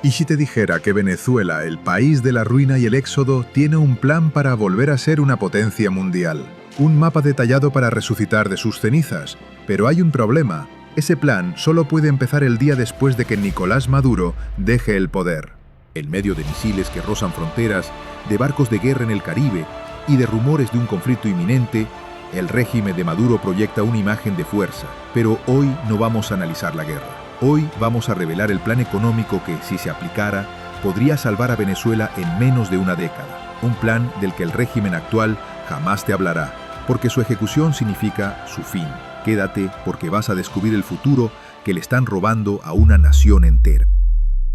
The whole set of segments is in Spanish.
¿Y si te dijera que Venezuela, el país de la ruina y el éxodo, tiene un plan para volver a ser una potencia mundial? Un mapa detallado para resucitar de sus cenizas. Pero hay un problema. Ese plan solo puede empezar el día después de que Nicolás Maduro deje el poder. En medio de misiles que rozan fronteras, de barcos de guerra en el Caribe y de rumores de un conflicto inminente, el régimen de Maduro proyecta una imagen de fuerza. Pero hoy no vamos a analizar la guerra. Hoy vamos a revelar el plan económico que, si se aplicara, podría salvar a Venezuela en menos de una década. Un plan del que el régimen actual jamás te hablará, porque su ejecución significa su fin. Quédate porque vas a descubrir el futuro que le están robando a una nación entera.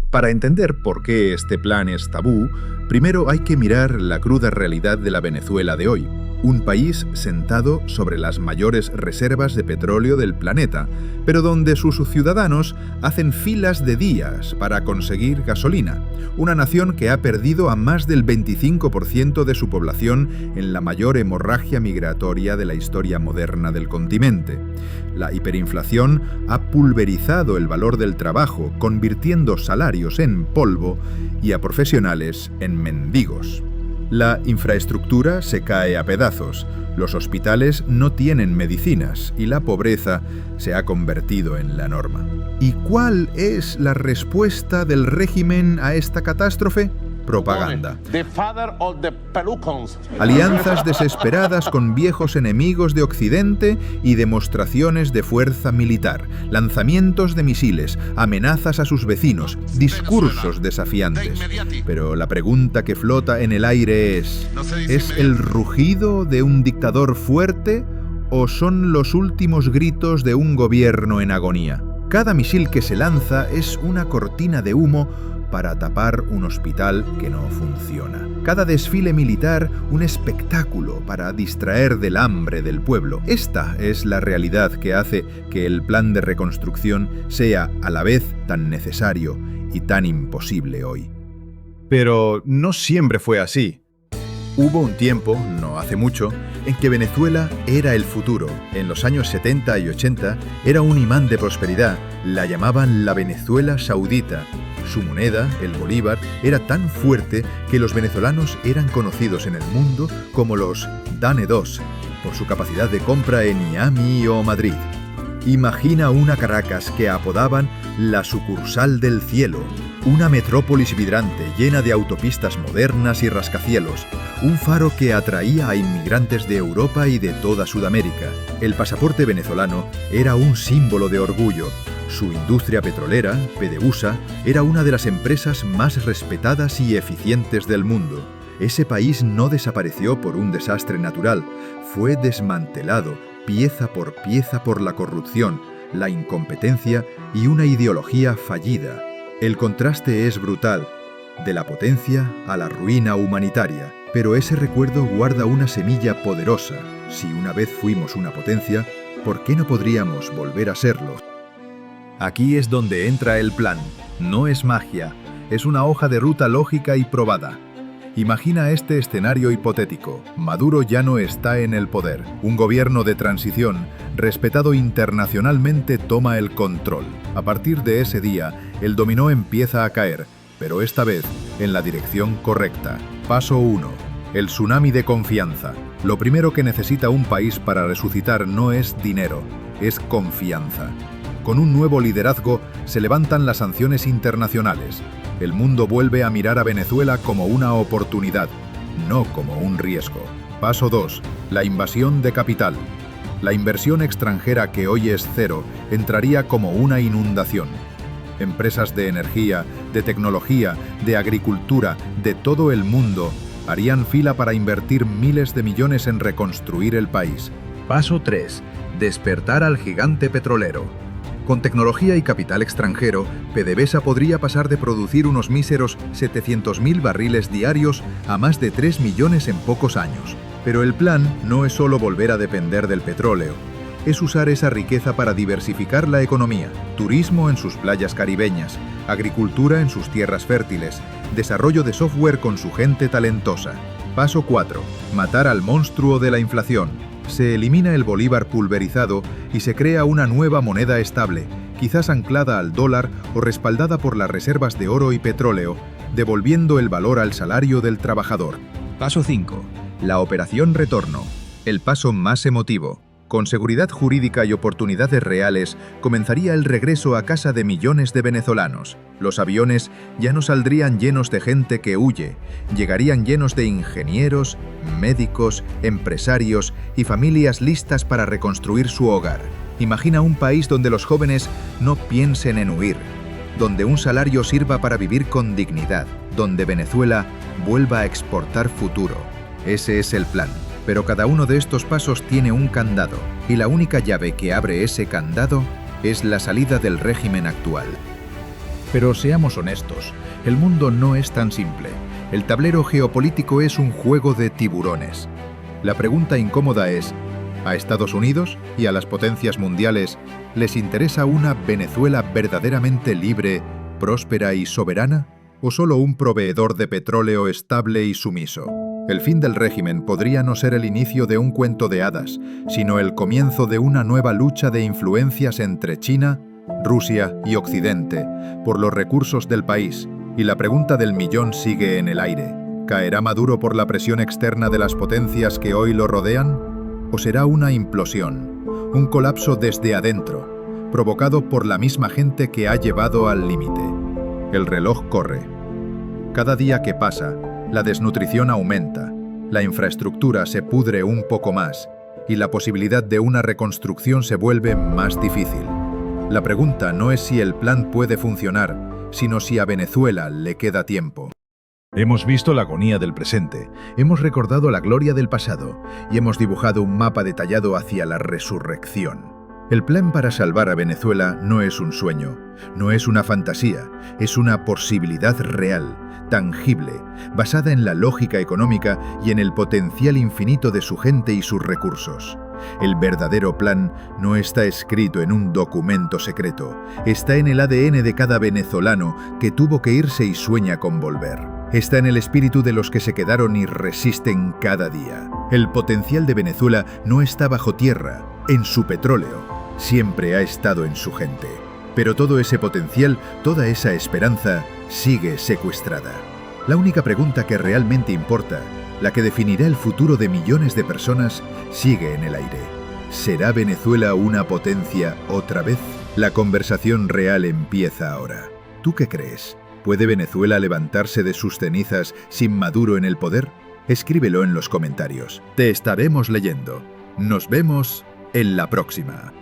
Para entender por qué este plan es tabú, primero hay que mirar la cruda realidad de la Venezuela de hoy. Un país sentado sobre las mayores reservas de petróleo del planeta, pero donde sus ciudadanos hacen filas de días para conseguir gasolina. Una nación que ha perdido a más del 25% de su población en la mayor hemorragia migratoria de la historia moderna del continente. La hiperinflación ha pulverizado el valor del trabajo, convirtiendo salarios en polvo y a profesionales en mendigos. La infraestructura se cae a pedazos, los hospitales no tienen medicinas y la pobreza se ha convertido en la norma. ¿Y cuál es la respuesta del régimen a esta catástrofe? Propaganda. Alianzas desesperadas con viejos enemigos de Occidente y demostraciones de fuerza militar, lanzamientos de misiles, amenazas a sus vecinos, discursos desafiantes. Pero la pregunta que flota en el aire ¿es el rugido de un dictador fuerte o son los últimos gritos de un gobierno en agonía? Cada misil que se lanza es una cortina de humo para tapar un hospital que no funciona. Cada desfile militar, un espectáculo para distraer del hambre del pueblo. Esta es la realidad que hace que el plan de reconstrucción sea a la vez tan necesario y tan imposible hoy. Pero no siempre fue así. Hubo un tiempo, no hace mucho, en que Venezuela era el futuro. En los años 70 y 80 era un imán de prosperidad. La llamaban la Venezuela Saudita. Su moneda, el bolívar, era tan fuerte que los venezolanos eran conocidos en el mundo como los Dane II, por su capacidad de compra en Miami o Madrid. Imagina una Caracas que apodaban la sucursal del cielo, una metrópolis vibrante llena de autopistas modernas y rascacielos, un faro que atraía a inmigrantes de Europa y de toda Sudamérica. El pasaporte venezolano era un símbolo de orgullo. Su industria petrolera, PDVSA, era una de las empresas más respetadas y eficientes del mundo. Ese país no desapareció por un desastre natural, fue desmantelado pieza por la corrupción, la incompetencia y una ideología fallida. El contraste es brutal, de la potencia a la ruina humanitaria, pero ese recuerdo guarda una semilla poderosa. Si una vez fuimos una potencia, ¿por qué no podríamos volver a serlo? Aquí es donde entra el plan. No es magia, es una hoja de ruta lógica y probada. Imagina este escenario hipotético. Maduro ya no está en el poder. Un gobierno de transición, respetado internacionalmente, toma el control. A partir de ese día, el dominó empieza a caer, pero esta vez en la dirección correcta. Paso 1. El tsunami de confianza. Lo primero que necesita un país para resucitar no es dinero, es confianza. Con un nuevo liderazgo se levantan las sanciones internacionales. El mundo vuelve a mirar a Venezuela como una oportunidad, no como un riesgo. Paso 2. La invasión de capital. La inversión extranjera, que hoy es cero, entraría como una inundación. Empresas de energía, de tecnología, de agricultura, de todo el mundo, harían fila para invertir miles de millones en reconstruir el país. Paso 3. Despertar al gigante petrolero. Con tecnología y capital extranjero, PDVSA podría pasar de producir unos míseros 700.000 barriles diarios a más de 3 millones en pocos años. Pero el plan no es solo volver a depender del petróleo, es usar esa riqueza para diversificar la economía, turismo en sus playas caribeñas, agricultura en sus tierras fértiles, desarrollo de software con su gente talentosa. Paso 4. Matar al monstruo de la inflación. Se elimina el bolívar pulverizado y se crea una nueva moneda estable, quizás anclada al dólar o respaldada por las reservas de oro y petróleo, devolviendo el valor al salario del trabajador. Paso 5. La operación retorno. El paso más emotivo. Con seguridad jurídica y oportunidades reales, comenzaría el regreso a casa de millones de venezolanos. Los aviones ya no saldrían llenos de gente que huye, llegarían llenos de ingenieros, médicos, empresarios y familias listas para reconstruir su hogar. Imagina un país donde los jóvenes no piensen en huir, donde un salario sirva para vivir con dignidad, donde Venezuela vuelva a exportar futuro. Ese es el plan. Pero cada uno de estos pasos tiene un candado, y la única llave que abre ese candado es la salida del régimen actual. Pero seamos honestos, el mundo no es tan simple. El tablero geopolítico es un juego de tiburones. La pregunta incómoda es, ¿a Estados Unidos y a las potencias mundiales les interesa una Venezuela verdaderamente libre, próspera y soberana? ¿O solo un proveedor de petróleo estable y sumiso? El fin del régimen podría no ser el inicio de un cuento de hadas, sino el comienzo de una nueva lucha de influencias entre China, Rusia y Occidente por los recursos del país, y la pregunta del millón sigue en el aire. ¿Caerá Maduro por la presión externa de las potencias que hoy lo rodean? ¿O será una implosión, un colapso desde adentro, provocado por la misma gente que ha llevado al límite? El reloj corre. Cada día que pasa, la desnutrición aumenta, la infraestructura se pudre un poco más y la posibilidad de una reconstrucción se vuelve más difícil. La pregunta no es si el plan puede funcionar, sino si a Venezuela le queda tiempo. Hemos visto la agonía del presente, hemos recordado la gloria del pasado y hemos dibujado un mapa detallado hacia la resurrección. El plan para salvar a Venezuela no es un sueño, no es una fantasía, es una posibilidad real, tangible, basada en la lógica económica y en el potencial infinito de su gente y sus recursos. El verdadero plan no está escrito en un documento secreto, está en el ADN de cada venezolano que tuvo que irse y sueña con volver. Está en el espíritu de los que se quedaron y resisten cada día. El potencial de Venezuela no está bajo tierra, en su petróleo. Siempre ha estado en su gente. Pero todo ese potencial, toda esa esperanza, sigue secuestrada. La única pregunta que realmente importa, la que definirá el futuro de millones de personas, sigue en el aire. ¿Será Venezuela una potencia otra vez? La conversación real empieza ahora. ¿Tú qué crees? ¿Puede Venezuela levantarse de sus cenizas sin Maduro en el poder? Escríbelo en los comentarios. Te estaremos leyendo. Nos vemos en la próxima.